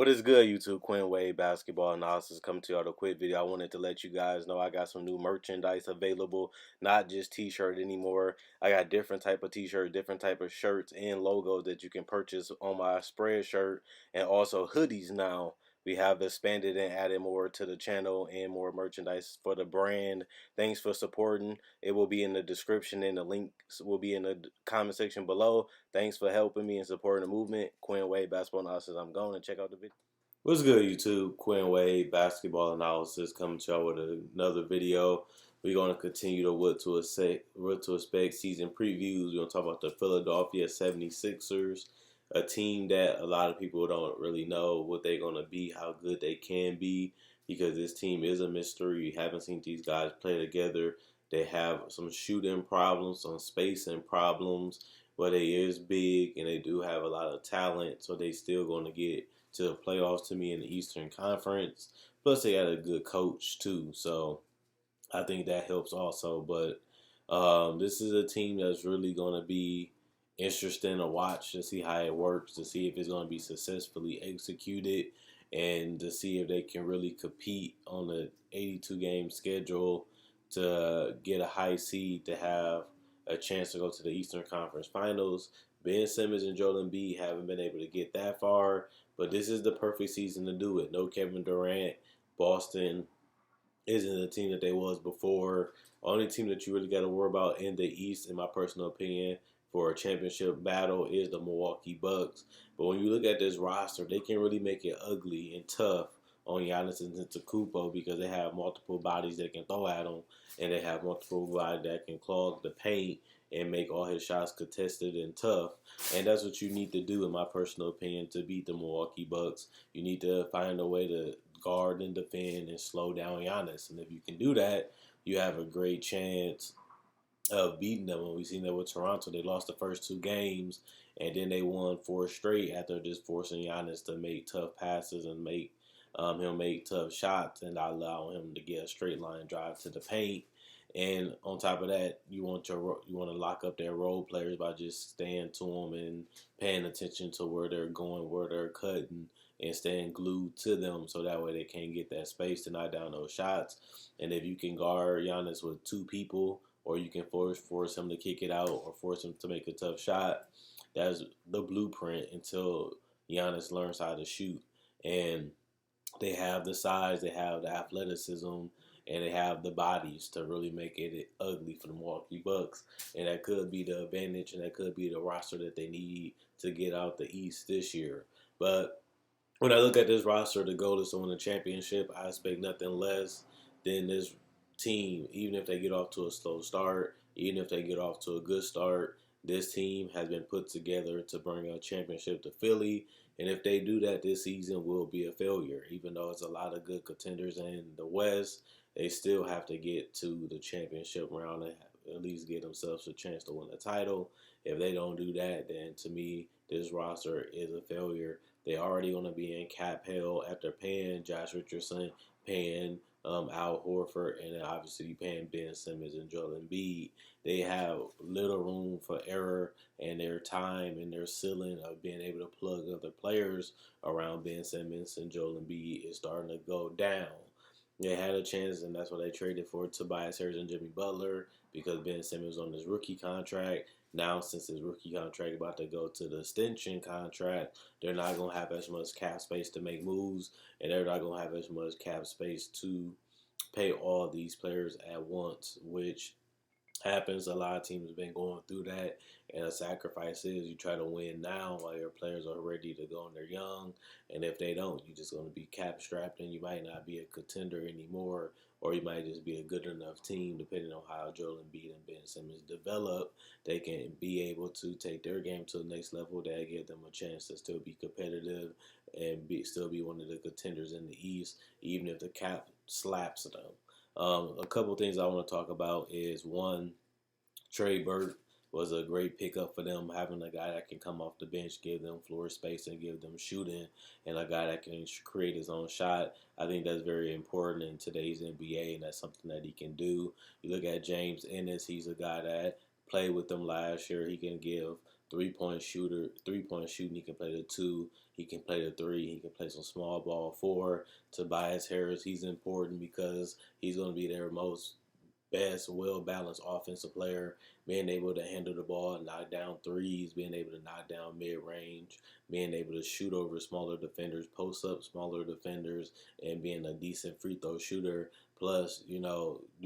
is good, YouTube? Quinn Wade Basketball Analysis coming to you with a quick video. I wanted to let you guys know I got some new merchandise available, not just t-shirt anymore. I got different type of t-shirt, different type of shirts and logos that you can purchase on my spread shirt, and also hoodies now. We have expanded and added more to the channel and more merchandise for the brand. Thanks for supporting. It will be in the description and the links will be in the comment section below. Thanks for helping me and supporting the movement. Quinn Wade Basketball Analysis. I'm going to check out the video. What's good, YouTube? Quinn Wade Basketball Analysis coming to y'all with another video. We're going to continue to what to expect season previews. We're going to talk about the Philadelphia 76ers, a team that a lot of people don't really know what they're going to be, how good they can be, because this team is a mystery. You haven't seen these guys play together. They have some shooting problems, some spacing problems, but they is big and they do have a lot of talent, so they still going to get to the playoffs to me in the Eastern Conference. Plus, they got a good coach too, so I think that helps also. But this is a team that's really going to be interesting to watch, to see how it works, to see if it's going to be successfully executed, and to see if they can really compete on the 82-game schedule to get a high seed to have a chance to go to the Eastern Conference Finals. Ben Simmons and Joel Embiid haven't been able to get that far, but this is the perfect season to do it. No Kevin Durant. Boston isn't the team that they was before. Only team that you really got to worry about in the East, in my personal opinion, for a championship battle is the Milwaukee Bucks. But when you look at this roster, they can really make it ugly and tough on Giannis Antetokounmpo because they have multiple bodies that can throw at him, and they have multiple bodies that can clog the paint and make all his shots contested and tough. And that's what you need to do, in my personal opinion, to beat the Milwaukee Bucks. You need to find a way to guard and defend and slow down Giannis. And if you can do that, you have a great chance of beating them. And we've seen that with Toronto. They lost the first two games, and then they won four straight after just forcing Giannis to make tough passes and make him make tough shots and not allowing him to get a straight line drive to the paint. And on top of that, you want to lock up their role players by just staying to them and paying attention to where they're going, where they're cutting, and staying glued to them, so that way they can't get that space to knock down those shots. And if you can guard Giannis with two people, or you can force him to kick it out, or force him to make a tough shot, that's the blueprint until Giannis learns how to shoot. And they have the size, they have the athleticism, and they have the bodies to really make it ugly for the Milwaukee Bucks. And that could be the advantage, and that could be the roster that they need to get out the East this year. But when I look at this roster, the goal is to win a championship. I expect nothing less than this team, even if they get off to a slow start, even if they get off to a good start. This team has been put together to bring a championship to Philly. And if they do that, this season will be a failure. Even though it's a lot of good contenders in the West, they still have to get to the championship round and at least give themselves a chance to win the title. If they don't do that, then to me, this roster is a failure. They already going to be in cap hell after paying Josh Richardson, paying Al Horford, and then obviously paying Ben Simmons and Joel Embiid. They have little room for error, and their time and their ceiling of being able to plug other players around Ben Simmons and Joel Embiid is starting to go down. They had a chance, and that's why they traded for Tobias Harris and Jimmy Butler, because Ben Simmons on his rookie contract. Now, since his rookie contract about to go to the extension contract, they're not going to have as much cap space to make moves, and they're not going to have as much cap space to pay all these players at once, which happens. A lot of teams have been going through that, and a sacrifice is you try to win now while your players are ready to go and they're young, and if they don't, you're just going to be cap strapped and you might not be a contender anymore, or you might just be a good enough team, depending on how Joel Embiid and Ben Simmons develop. They can be able to take their game to the next level that give them a chance to still be competitive and still be one of the contenders in the East, even if the cap slaps them. A couple things I want to talk about is, one, Trey Burke was a great pickup for them, having a guy that can come off the bench, give them floor space, and give them shooting, and a guy that can create his own shot. I think that's very important in today's NBA, and that's something that he can do. You look at James Ennis, he's a guy that played with them last year. He can give 3-point shooting. He can play the two. He can play the three. He can play some small ball four. Tobias Harris, he's important because he's going to be their most best, well balanced offensive player, being able to handle the ball, knock down threes, being able to knock down mid range, being able to shoot over smaller defenders, post up smaller defenders, and being a decent free throw shooter. Plus, you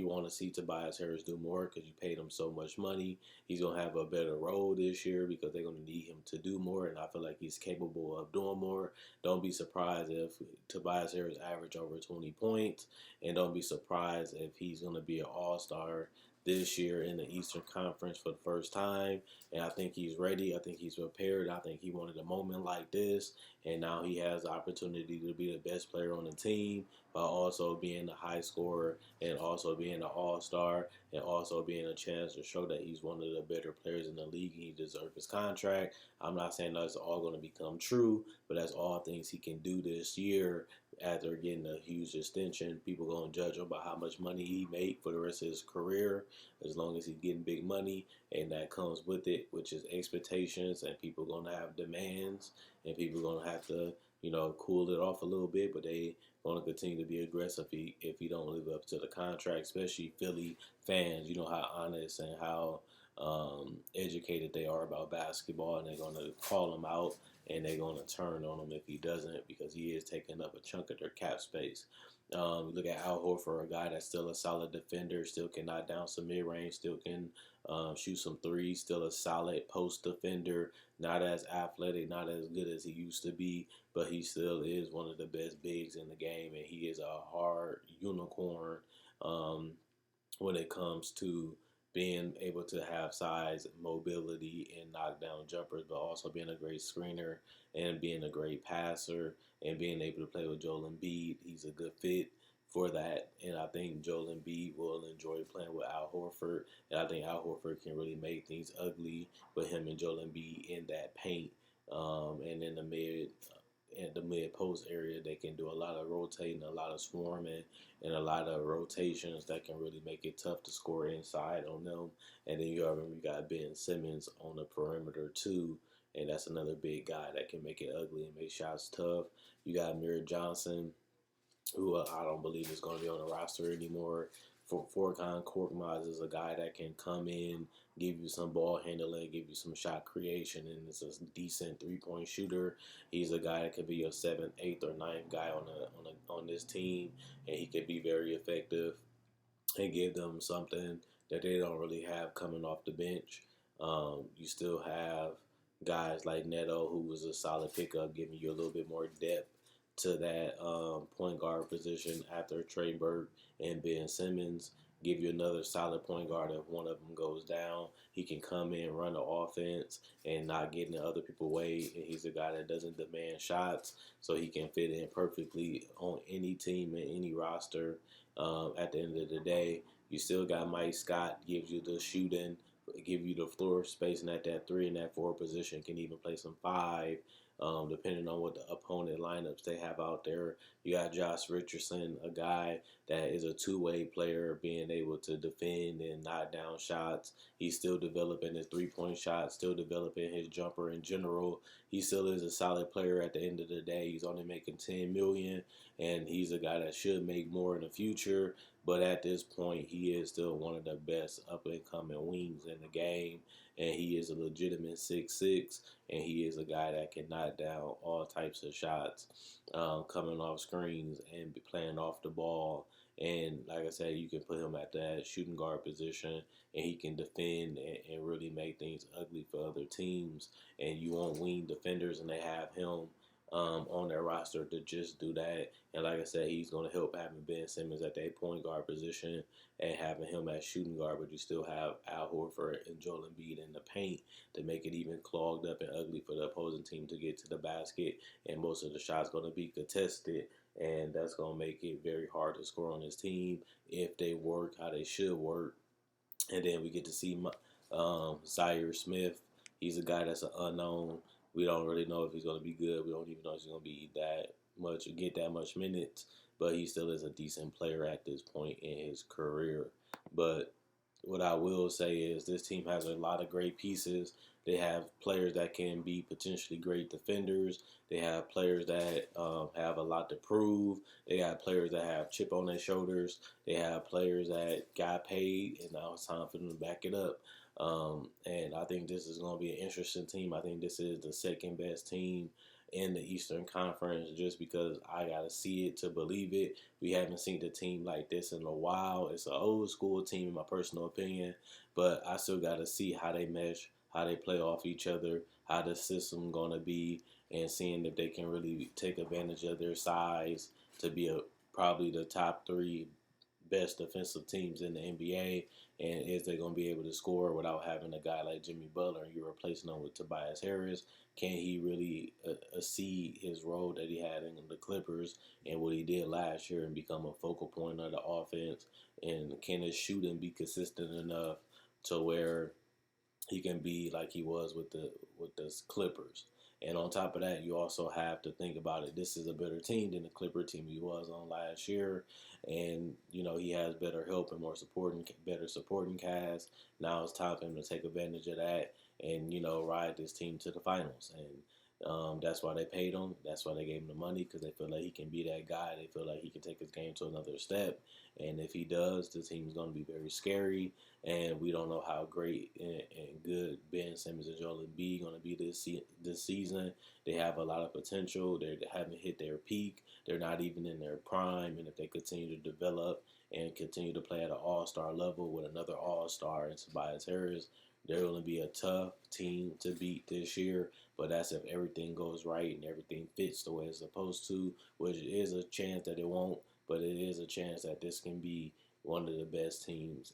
want to see Tobias Harris do more because you paid him so much money. He's going to have a better role this year because they're going to need him to do more, and I feel like he's capable of doing more. Don't be surprised if Tobias Harris average over 20 points, and don't be surprised if he's going to be an all-star this year in the Eastern Conference for the first time. And I think he's ready. I think he's prepared. I think he wanted a moment like this, and now he has the opportunity to be the best player on the team, while also being a high scorer and also being an all-star and also being a chance to show that he's one of the better players in the league. He deserves his contract. I'm not saying that's all going to become true, but that's all things he can do this year after getting a huge extension. People going to judge him by how much money he made for the rest of his career, as long as he's getting big money, and that comes with it, which is expectations, and people going to have demands, and people going to have to, cool it off a little bit, but they going to continue to be aggressive if he don't live up to the contract, especially Philly fans. You know how honest and how educated they are about basketball, and they're going to call him out, and they're going to turn on him if he doesn't, because he is taking up a chunk of their cap space. Look at Al Horford, a guy that's still a solid defender, still can knock down some mid-range, still can shoot some threes, still a solid post defender, not as athletic, not as good as he used to be, but he still is one of the best bigs in the game, and he is a hard unicorn um, when it comes to being able to have size, mobility, and knock down jumpers, but also being a great screener and being a great passer and being able to play with Joel Embiid. He's a good fit for that, and I think Joel Embiid will enjoy playing with Al Horford, and I think Al Horford can really make things ugly with him and Joel Embiid in that paint, and in the mid post area. They can do a lot of rotating, a lot of swarming, and a lot of rotations that can really make it tough to score inside on them. And then you got Ben Simmons on the perimeter too, and that's another big guy that can make it ugly and make shots tough. You got Amir Johnson, who I don't believe is going to be on the roster anymore. For Furkan Korkmaz is a guy that can come in, give you some ball handling, give you some shot creation, and is a decent 3-point shooter. He's a guy that could be a seventh, eighth, or ninth guy on this team, and he could be very effective and give them something that they don't really have coming off the bench. You still have guys like Neto, who was a solid pickup, giving you a little bit more depth to that point guard position after Trey Burke and Ben Simmons. Give you another solid point guard if one of them goes down. He can come in, run the offense, and not get in the other people's way. And he's a guy that doesn't demand shots, so he can fit in perfectly on any team and any roster. At the end of the day, you still got Mike Scott, gives you the shooting, give you the floor spacing at that 3 and that 4 position, can even play some 5, depending on what the opponent lineups they have out there. You got Josh Richardson, a guy that is a two-way player, being able to defend and knock down shots. He's still developing his three-point shot, still developing his jumper in general. He still is a solid player at the end of the day. He's only making $10 million, and he's a guy that should make more in the future. But at this point, he is still one of the best up-and-coming wings in the game, and he is a legitimate 6'6", and he is a guy that can knock down all types of shots, coming off screens and playing off the ball. And like I said, you can put him at that shooting guard position, and he can defend and really make things ugly for other teams. And you want wing defenders, and they have him on their roster to just do that. And like I said, he's going to help having Ben Simmons at that point guard position and having him at shooting guard, but you still have Al Horford and Joel Embiid in the paint to make it even clogged up and ugly for the opposing team to get to the basket. And most of the shots going to be contested, and that's going to make it very hard to score on this team if they work how they should work. And then we get to see Zaire Smith. He's a guy that's an unknown. We don't really know if he's going to be good. We don't even know if he's going to be that much or get that much minutes. But he still is a decent player at this point in his career. But what I will say is this team has a lot of great pieces. They have players that can be potentially great defenders. They have players that have a lot to prove. They got players that have chip on their shoulders. They have players that got paid, and now it's time for them to back it up. And I think this is going to be an interesting team. I think this is the second best team in the Eastern Conference just because I got to see it to believe it. We haven't seen a team like this in a while. It's an old school team, in my personal opinion, but I still got to see how they mesh, how they play off each other, how the system going to be, and seeing if they can really take advantage of their size to be probably the top three best defensive teams in the NBA, and is they going to be able to score without having a guy like Jimmy Butler and you're replacing him with Tobias Harris? Can he really see his role that he had in the Clippers and what he did last year and become a focal point of the offense? And can his shooting be consistent enough to where he can be like he was with the Clippers? And on top of that, you also have to think about it. This is a better team than the Clipper team he was on last year, and he has better help and better supporting cast. Now it's time for him to take advantage of that and ride this team to the finals. And that's why they paid him. That's why they gave him the money, because they feel like he can be that guy. They feel like he can take his game to another step. And if he does, the team's going to be very scary. And we don't know how great and good Ben Simmons and Joel Embiid going to be this season. They have a lot of potential. They haven't hit their peak. They're not even in their prime. And if they continue to develop and continue to play at an all-star level with another all-star and Tobias Harris, they're going to be a tough team to beat this year. But that's if everything goes right and everything fits the way it's supposed to, which is a chance that it won't, but it is a chance that this can be one of the best teams,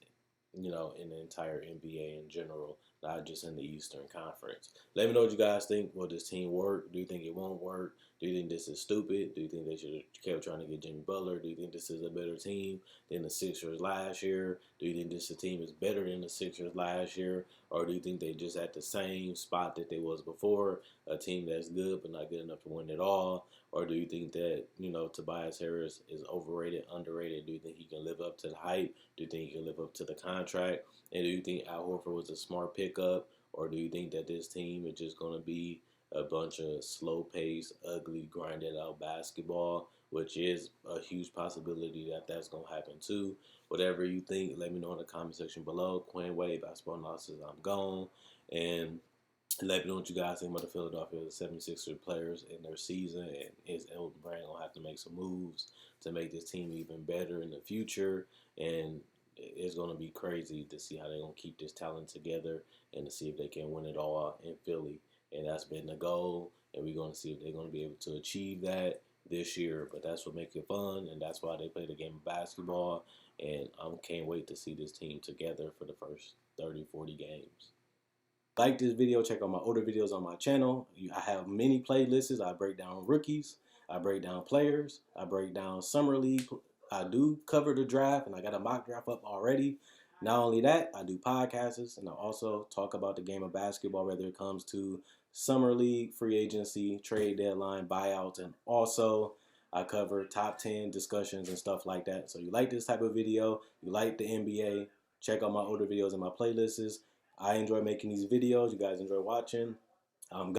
in the entire NBA in general, not just in the Eastern Conference. Let me know what you guys think. Will this team work? Do you think it won't work? Do you think this is stupid? Do you think they should have kept trying to get Jimmy Butler? Do you think this is a better team than the Sixers last year? Do you think this team is better than the Sixers last year? Or do you think they just at the same spot that they was before, a team that's good but not good enough to win it all? Or do you think that, Tobias Harris is overrated, underrated? Do you think he can live up to the hype? Do you think he can live up to the contract? And do you think Al Horford was a smart pickup? Or do you think that this team is just going to be a bunch of slow-paced, ugly, grinded-out basketball, which is a huge possibility that that's going to happen too? Whatever you think, let me know in the comment section below. Quinn Wade, Basketball Analysis, I'm gone. And let me know what you guys think about the Philadelphia 76ers players in their season. And is Elton Brand going to have to make some moves to make this team even better in the future? And it's going to be crazy to see how they're going to keep this talent together and to see if they can win it all in Philly. And that's been the goal. And we're going to see if they're going to be able to achieve that this year. But that's what makes it fun. And that's why they play the game of basketball. And I can't wait to see this team together for the first 30, 40 games. Like this video, check out my older videos on my channel. I have many playlists. I break down rookies, I break down players, I break down summer league. I do cover the draft, and I got a mock draft up already. Not only that, I do podcasts, and I also talk about the game of basketball, whether it comes to summer league, free agency, trade deadline, buyouts, and also I cover top 10 discussions and stuff like that. So you like this type of video, you like the NBA, check out my older videos and my playlists. I enjoy making these videos. You guys enjoy watching.